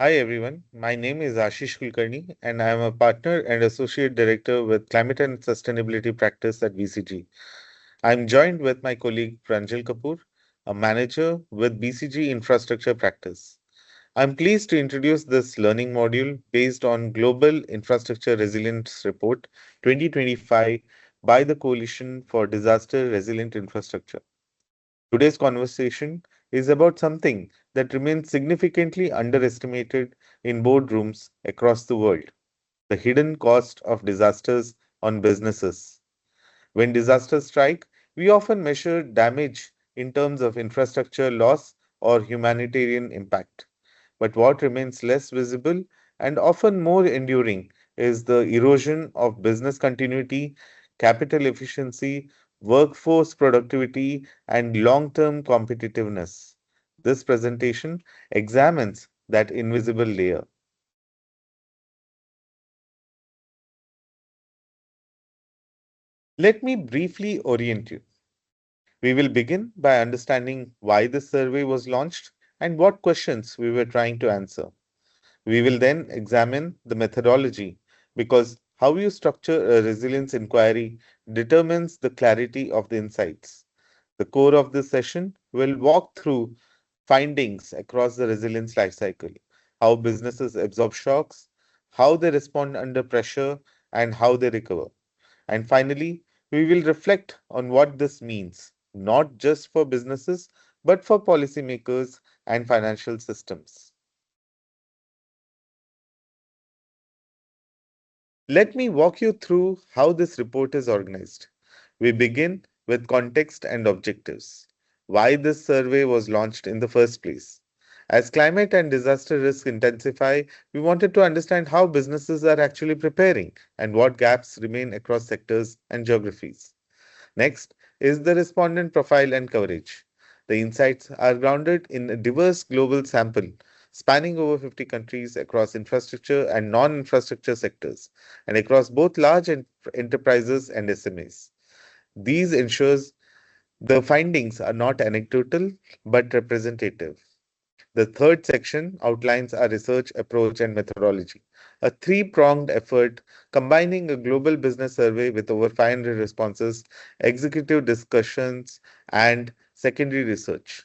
Hi everyone, my name is Ashish Kulkarni and I am a partner and associate director with Climate and Sustainability Practice at BCG. I am joined with my colleague Pranjal Kapoor, a manager with BCG Infrastructure Practice. I am pleased to introduce this learning module based on Global Infrastructure Resilience Report 2025 by the Coalition for Disaster Resilient Infrastructure. Today's conversation is about something that remains significantly underestimated in boardrooms across the world: the hidden cost of disasters on businesses. When disasters strike, we often measure damage in terms of infrastructure loss or humanitarian impact. But what remains less visible and often more enduring is the erosion of business continuity, capital efficiency, workforce productivity, and long term competitiveness. This presentation examines that invisible layer. Let me briefly orient you. We will begin by understanding why this survey was launched and what questions we were trying to answer. We will then examine the methodology because how you structure a resilience inquiry determines the clarity of the insights. The core of this session will walk through findings across the resilience lifecycle, how businesses absorb shocks, how they respond under pressure, and how they recover. And finally, we will reflect on what this means, not just for businesses, but for policymakers and financial systems. Let me walk you through how this report is organized. We begin with context and objectives. Why this survey was launched in the first place. As climate and disaster risk intensify, we wanted to understand how businesses are actually preparing and what gaps remain across sectors and geographies. Next is the respondent profile and coverage. The insights are grounded in a diverse global sample spanning over 50 countries across infrastructure and non infrastructure sectors, and across both large enterprises and SMEs. These ensures the findings are not anecdotal but representative. The third section outlines our research approach and methodology, a three-pronged effort combining a global business survey with over 500 responses, executive discussions, and secondary research.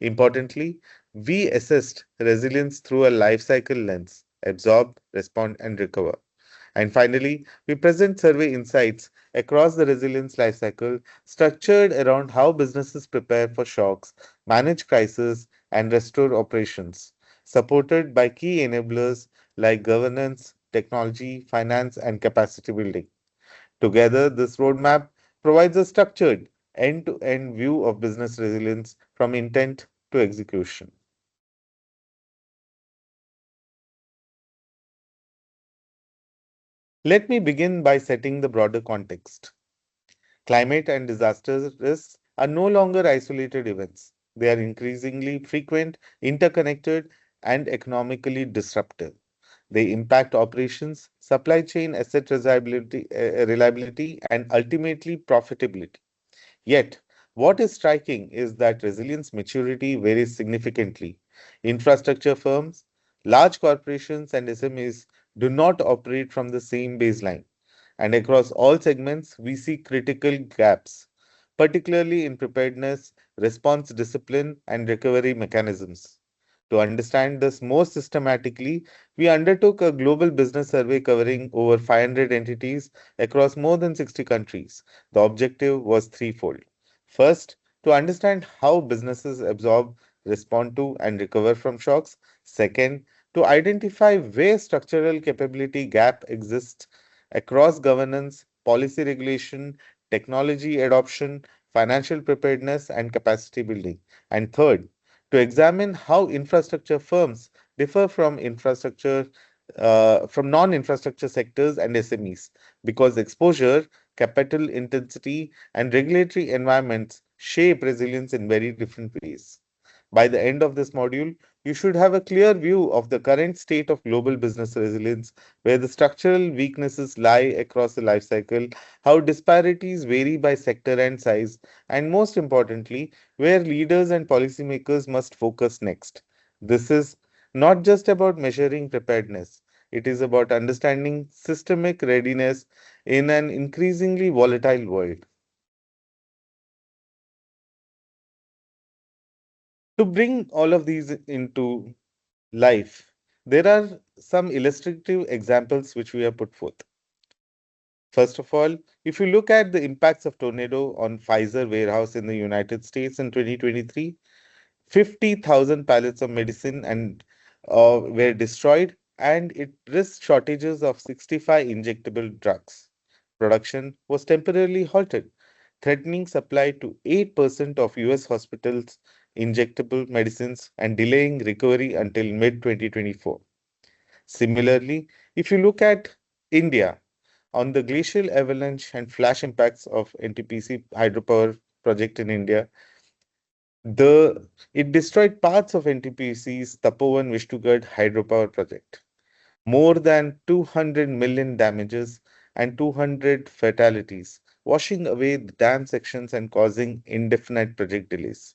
Importantly, we assessed resilience through a life cycle lens: absorb, respond, and recover. And finally, we present survey insights across the resilience lifecycle structured around how businesses prepare for shocks, manage crises, and restore operations, supported by key enablers like governance, technology, finance, and capacity building. Together, this roadmap provides a structured end to end view of business resilience from intent to execution. Let me begin by setting the broader context. Climate and disaster risks are no longer isolated events. They are increasingly frequent, interconnected, and economically disruptive. They impact operations, supply chain asset reliability, and ultimately profitability. Yet, what is striking is that resilience maturity varies significantly. Infrastructure firms, large corporations, and SMEs do not operate from the same baseline, and across all segments, we see critical gaps, particularly in preparedness, response discipline, and recovery mechanisms. To understand this more systematically, we undertook a global business survey covering over 500 entities across more than 60 countries. The objective was threefold. First, to understand how businesses absorb, respond to, and recover from shocks. Second, to identify where structural capability gap exists across governance, policy regulation, technology adoption, financial preparedness, and capacity building. And third, to examine how infrastructure firms differ from non-infrastructure sectors and SMEs, because exposure, capital intensity, and regulatory environments shape resilience in very different ways. By the end of this module, you should have a clear view of the current state of global business resilience, where the structural weaknesses lie across the life cycle, how disparities vary by sector and size, and most importantly, where leaders and policymakers must focus next. This is not just about measuring preparedness. It is about understanding systemic readiness in an increasingly volatile world. To bring all of these into life, there are some illustrative examples which we have put forth. First of all, if you look at the impacts of tornado on Pfizer warehouse in the United States in 2023, 50,000 pallets of medicine and were destroyed, and it risked shortages of 65 injectable drugs. Production was temporarily halted, threatening supply to 8% of US hospitals' injectable medicines and delaying recovery until mid 2024. Similarly, if you look at India, on the glacial avalanche and flash impacts of NTPC hydropower project in India, it destroyed parts of NTPC's Tapovan Vishnugad hydropower project. More than 200 million damages and 200 fatalities, washing away the dam sections and causing indefinite project delays.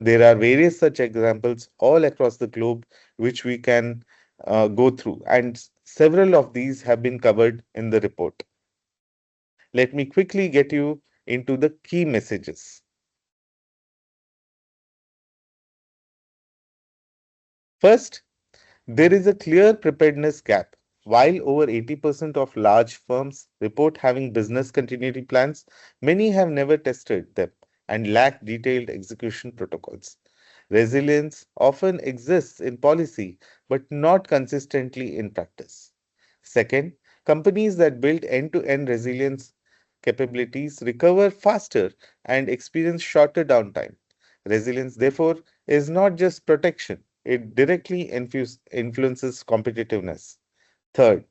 There are various such examples all across the globe which we can go through, and several of these have been covered in the report. Let me quickly get you into the key messages. First, there is a clear preparedness gap. While over 80% of large firms report having business continuity plans, many have never tested them and lack detailed execution protocols. Resilience often exists in policy but not consistently in practice. Second, companies that build end to end resilience capabilities recover faster and experience shorter downtime. Resilience, therefore, is not just protection, it directly influences competitiveness. Third,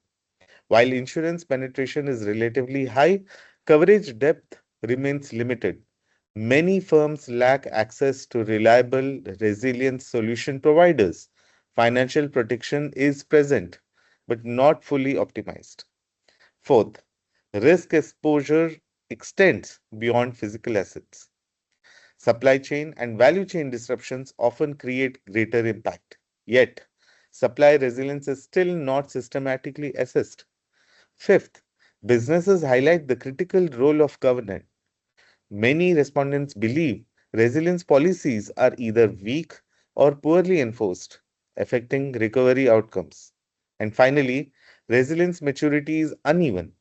while insurance penetration is relatively high, coverage depth remains limited. Many firms lack access to reliable resilience solution providers. Financial protection is present, but not fully optimized. Fourth, risk exposure extends beyond physical assets. Supply chain and value chain disruptions often create greater impact. Yet, supply resilience is still not systematically assessed. Fifth, businesses highlight the critical role of governance. Many respondents believe resilience policies are either weak or poorly enforced, affecting recovery outcomes. And finally, resilience maturity is uneven.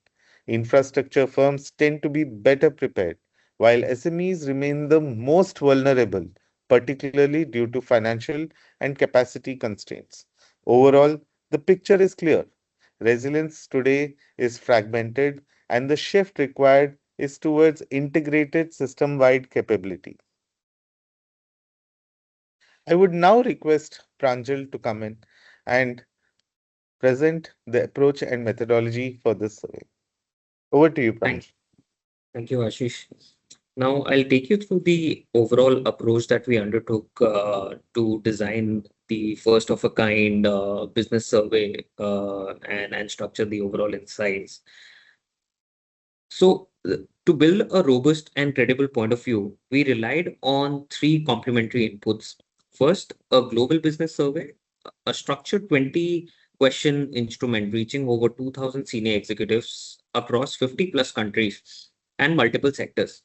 Infrastructure firms tend to be better prepared, while SMEs remain the most vulnerable, particularly due to financial and capacity constraints. Overall, the picture is clear. Resilience today is fragmented, and the shift required is towards integrated system wide capability. I would now request Pranjal to come in and present the approach and methodology for this survey. Over to you, Thank, Pranjal. thank you, Ashish. Now, I'll take you through the overall approach that we undertook to design the first of a kind business survey and structure the overall insights. So, to build a robust and credible point of view, we relied on three complementary inputs. First, a global business survey, a structured 20 question instrument reaching over 2,000 senior executives across 50 plus countries and multiple sectors.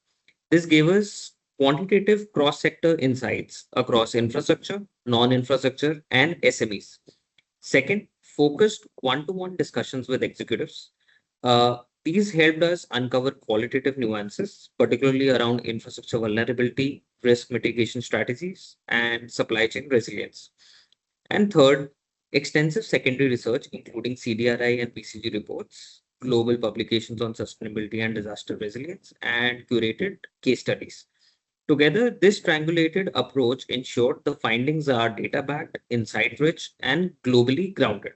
This gave us quantitative cross sector insights across infrastructure, non infrastructure, and SMEs. Second, focused one to one discussions with executives. These helped us uncover qualitative nuances, particularly around infrastructure vulnerability, risk mitigation strategies, and supply chain resilience. And third, extensive secondary research, including CDRI and BCG reports, global publications on sustainability and disaster resilience, and curated case studies. Together, this triangulated approach ensured the findings are data backed, insight rich, and globally grounded.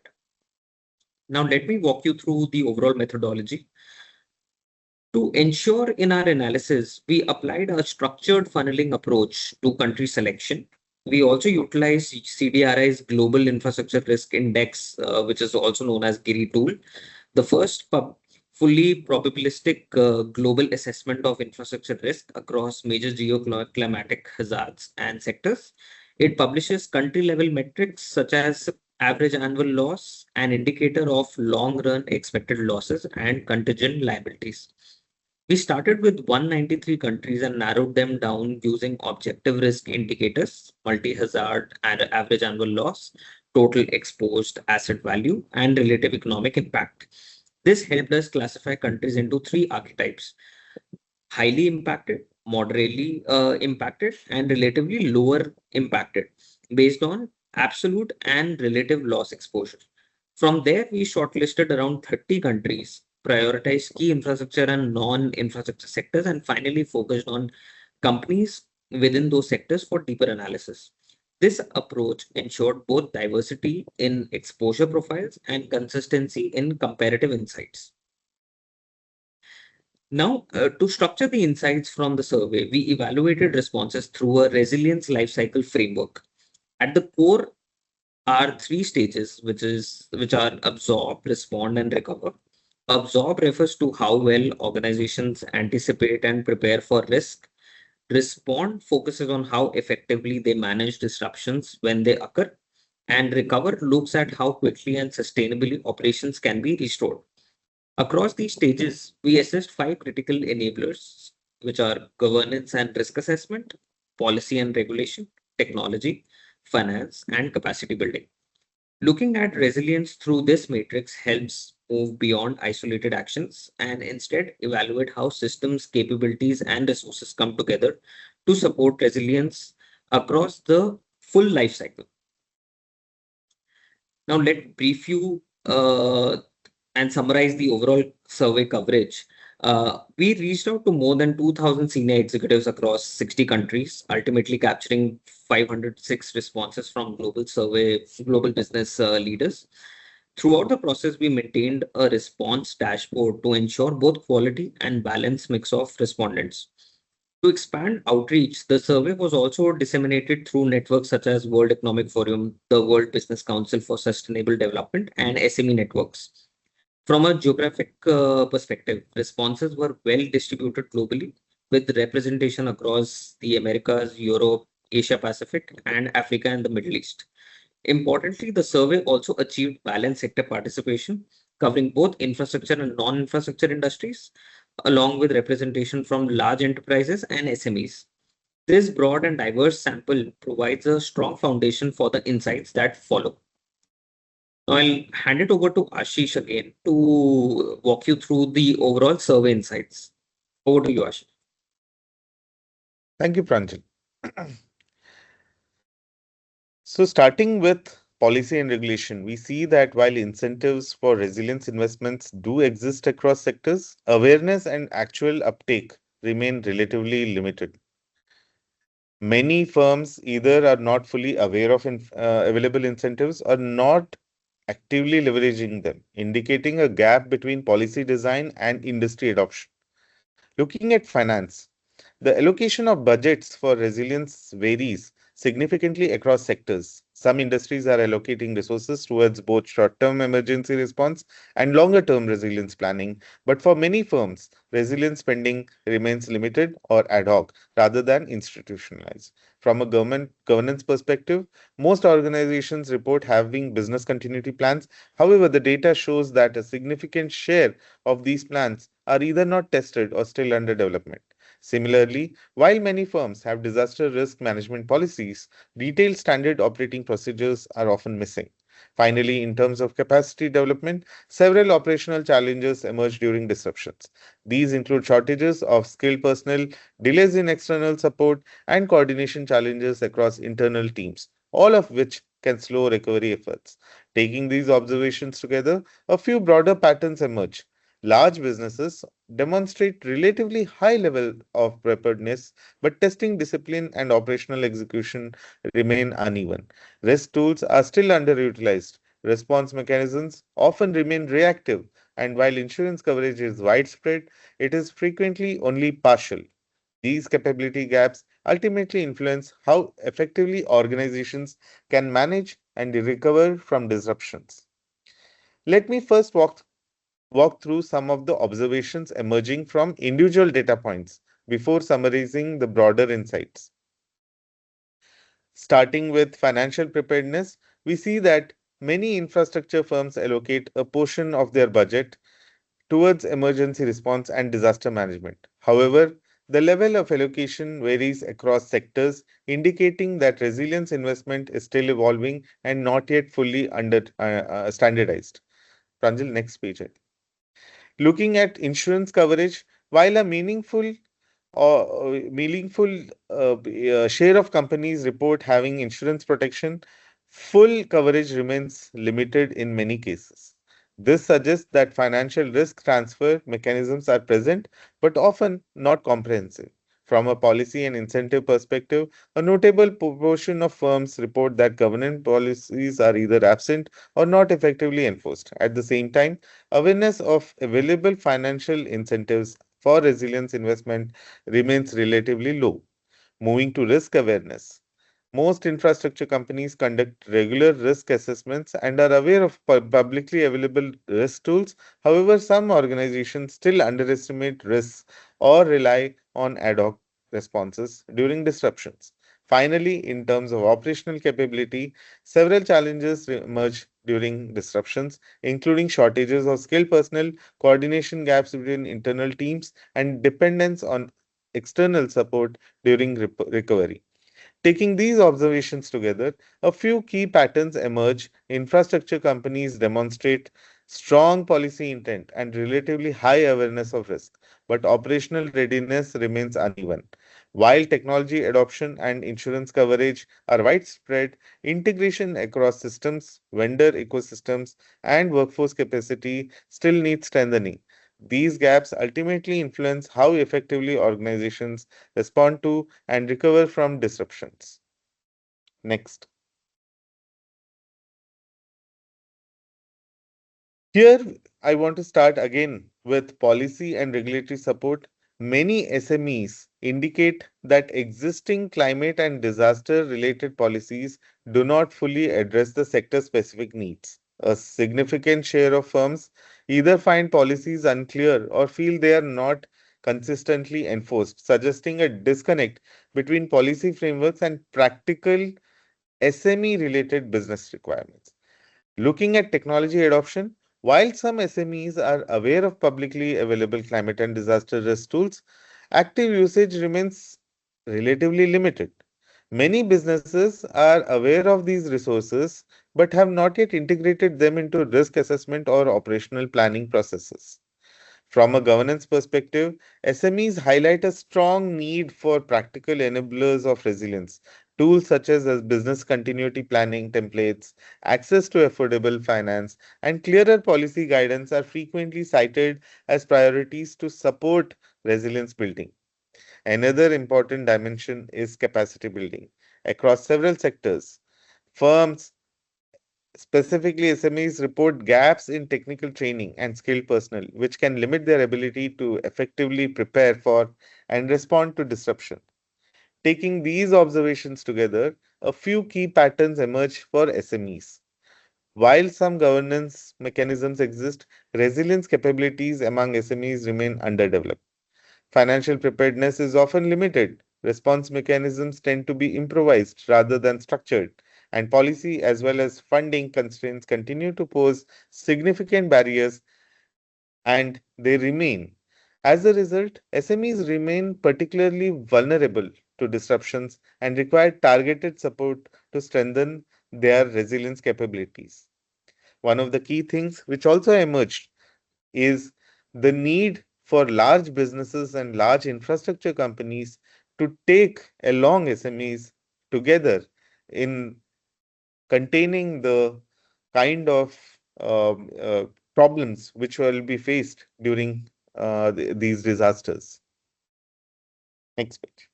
Now, let me walk you through the overall methodology. To ensure in our analysis, we applied a structured funneling approach to country selection. We also utilized CDRI's Global Infrastructure Risk Index, which is also known as GIRI tool, the first fully probabilistic global assessment of infrastructure risk across major geoclimatic hazards and sectors. It publishes country level metrics such as average annual loss, an indicator of long run expected losses, and contingent liabilities. We started with 193 countries and narrowed them down using objective risk indicators, multi hazard and average annual loss, total exposed asset value, and relative economic impact. This helped us classify countries into three archetypes: highly impacted, moderately impacted, and relatively lower impacted, based on absolute and relative loss exposure. From there, we shortlisted around 30 countries, prioritized key infrastructure and non infrastructure sectors, and finally focused on companies within those sectors for deeper analysis. This approach ensured both diversity in exposure profiles and consistency in comparative insights. Now, to structure the insights from the survey, we evaluated responses through a resilience lifecycle framework. At the core are three stages, which are absorb, respond, and recover. Absorb refers to how well organizations anticipate and prepare for risk. Respond focuses on how effectively they manage disruptions when they occur. And recover looks at how quickly and sustainably operations can be restored. Across these stages, we assessed five critical enablers, which are governance and risk assessment, policy and regulation, technology, finance, and capacity building. Looking at resilience through this matrix helps move beyond isolated actions and instead evaluate how systems, capabilities, and resources come together to support resilience across the full life cycle. Now, let brief you and summarize the overall survey coverage. We reached out to more than 2,000 senior executives across 60 countries, ultimately capturing 506 responses from global business leaders. Throughout the process, we maintained a response dashboard to ensure both quality and balanced mix of respondents. To expand outreach, the survey was also disseminated through networks such as World Economic Forum, the World Business Council for Sustainable Development, and SME networks. From a geographic perspective, responses were well distributed globally with representation across the Americas, Europe, Asia Pacific, and Africa and the Middle East. Importantly, the survey also achieved balanced sector participation, covering both infrastructure and non infrastructure industries, along with representation from large enterprises and SMEs. This broad and diverse sample provides a strong foundation for the insights that follow. Now, I'll hand it over to Ashish again to walk you through the overall survey insights. Over to you, Ashish. Thank you, Pranjal. So, starting with policy and regulation, we see that while incentives for resilience investments do exist across sectors, awareness and actual uptake remain relatively limited. Many firms either are not fully aware of available incentives or not actively leveraging them, indicating a gap between policy design and industry adoption. Looking at finance, the allocation of budgets for resilience varies significantly across sectors. Some industries are allocating resources towards both short term emergency response and longer term resilience planning, but for many firms, resilience spending remains limited or ad hoc rather than institutionalized. From a government governance perspective, most organizations report having business continuity plans. However, the data shows that a significant share of these plans are either not tested or still under development. Similarly, while many firms have disaster risk management policies, detailed standard operating procedures are often missing. Finally, in terms of capacity development, several operational challenges emerge during disruptions. These include shortages of skilled personnel, delays in external support, and coordination challenges across internal teams, all of which can slow recovery efforts. Taking these observations together, a few broader patterns emerge. Large businesses demonstrate relatively high level of preparedness, but testing discipline and operational execution remain uneven. Risk tools are still underutilized. Response mechanisms often remain reactive, and while insurance coverage is widespread, it is frequently only partial. These capability gaps ultimately influence how effectively organizations can manage and recover from disruptions. Let me first walk through some of the observations emerging from individual data points before summarizing the broader insights. Starting with financial preparedness, we see that many infrastructure firms allocate a portion of their budget towards emergency response and disaster management. However, the level of allocation varies across sectors, indicating that resilience investment is still evolving and not yet fully standardized. Pranjal, next page. Looking at insurance coverage, while a meaningful share of companies report having insurance protection, full coverage remains limited in many cases. This suggests that financial risk transfer mechanisms are present but often not comprehensive. From a policy and incentive perspective, a notable proportion of firms report that governance policies are either absent or not effectively enforced. At the same time, awareness of available financial incentives for resilience investment remains relatively low. Moving to risk awareness. Most infrastructure companies conduct regular risk assessments and are aware of publicly available risk tools. However, some organizations still underestimate risks or rely on ad hoc responses during disruptions. Finally, in terms of operational capability, several challenges emerge during disruptions, including shortages of skilled personnel, coordination gaps between internal teams, and dependence on external support during recovery. Taking these observations together, a few key patterns emerge. Infrastructure companies demonstrate strong policy intent and relatively high awareness of risk, but operational readiness remains uneven. While technology adoption and insurance coverage are widespread, integration across systems, vendor ecosystems, and workforce capacity still needs strengthening. These gaps ultimately influence how effectively organizations respond to and recover from disruptions. Next. Here, I want to start again with policy and regulatory support. Many SMEs indicate that existing climate and disaster related policies do not fully address the sector specific needs. A significant share of firms either find policies unclear or feel they are not consistently enforced, suggesting a disconnect between policy frameworks and practical SME related business requirements. Looking at technology adoption, while some SMEs are aware of publicly available climate and disaster risk tools, active usage remains relatively limited. Many businesses are aware of these resources but have not yet integrated them into risk assessment or operational planning processes. From a governance perspective, SMEs highlight a strong need for practical enablers of resilience. Tools such as business continuity planning templates, access to affordable finance, and clearer policy guidance are frequently cited as priorities to support resilience building. Another important dimension is capacity building. Across several sectors, firms, specifically, SMEs report gaps in technical training and skilled personnel, which can limit their ability to effectively prepare for and respond to disruption. Taking these observations together, a few key patterns emerge for SMEs. While some governance mechanisms exist, resilience capabilities among SMEs remain underdeveloped. Financial preparedness is often limited. Response mechanisms tend to be improvised rather than structured, and policy as well as funding constraints continue to pose significant barriers and they remain. As a result, SMEs remain particularly vulnerable to disruptions and require targeted support to strengthen their resilience capabilities. One of the key things which also emerged is the need for large businesses and large infrastructure companies to take along SMEs together in containing the kind of problems which will be faced during these disasters. Next page.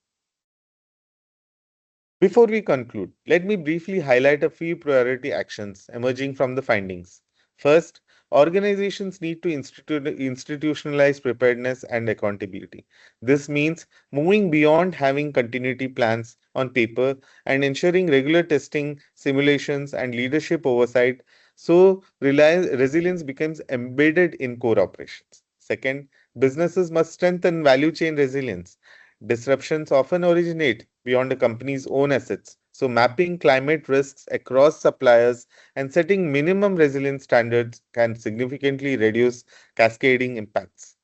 Before we conclude, let me briefly highlight a few priority actions emerging from the findings. First, organizations need to institutionalize preparedness and accountability. This means moving beyond having continuity plans on paper and ensuring regular testing, simulations, and leadership oversight so resilience becomes embedded in core operations. Second, businesses must strengthen value chain resilience. Disruptions often originate beyond a company's own assets. So, mapping climate risks across suppliers and setting minimum resilience standards can significantly reduce cascading impacts.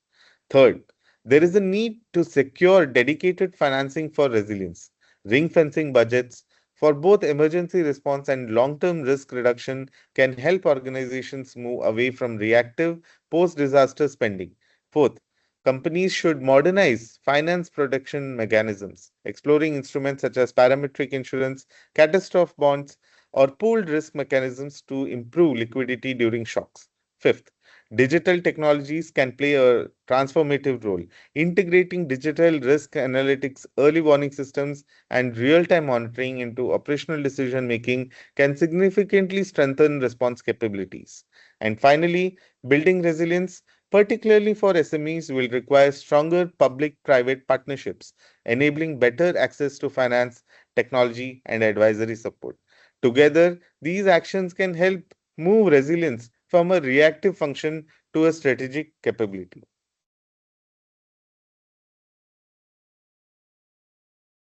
Third, there is a need to secure dedicated financing for resilience. Ring fencing budgets for both emergency response and long term risk reduction can help organizations move away from reactive post disaster spending. Fourth, companies should modernize finance protection mechanisms, exploring instruments such as parametric insurance, catastrophe bonds, or pooled risk mechanisms to improve liquidity during shocks. Fifth, digital technologies can play a transformative role. Integrating digital risk analytics, early warning systems, and real time monitoring into operational decision making can significantly strengthen response capabilities. And finally, building resilience, particularly for SMEs, will require stronger public private partnerships, enabling better access to finance, technology, and advisory support. Together, these actions can help move resilience from a reactive function to a strategic capability.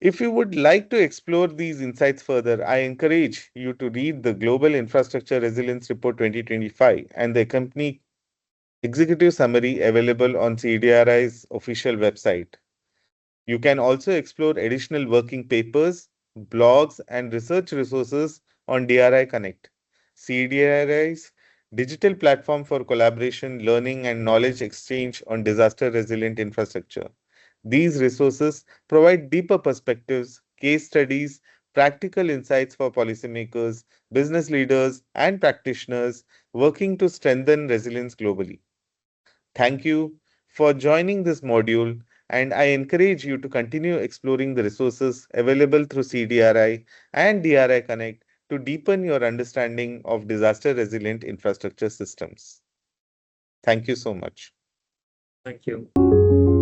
If you would like to explore these insights further, I encourage you to read the Global Infrastructure Resilience Report 2025 and the accompanying executive summary available on CDRI's official website. You can also explore additional working papers, blogs, and research resources on DRI Connect, CDRI's digital platform for collaboration, learning, and knowledge exchange on disaster resilient infrastructure. These resources provide deeper perspectives, case studies, practical insights for policymakers, business leaders, and practitioners working to strengthen resilience globally. Thank you for joining this module, and I encourage you to continue exploring the resources available through CDRI and DRI Connect to deepen your understanding of disaster resilient infrastructure systems. Thank you so much. Thank you.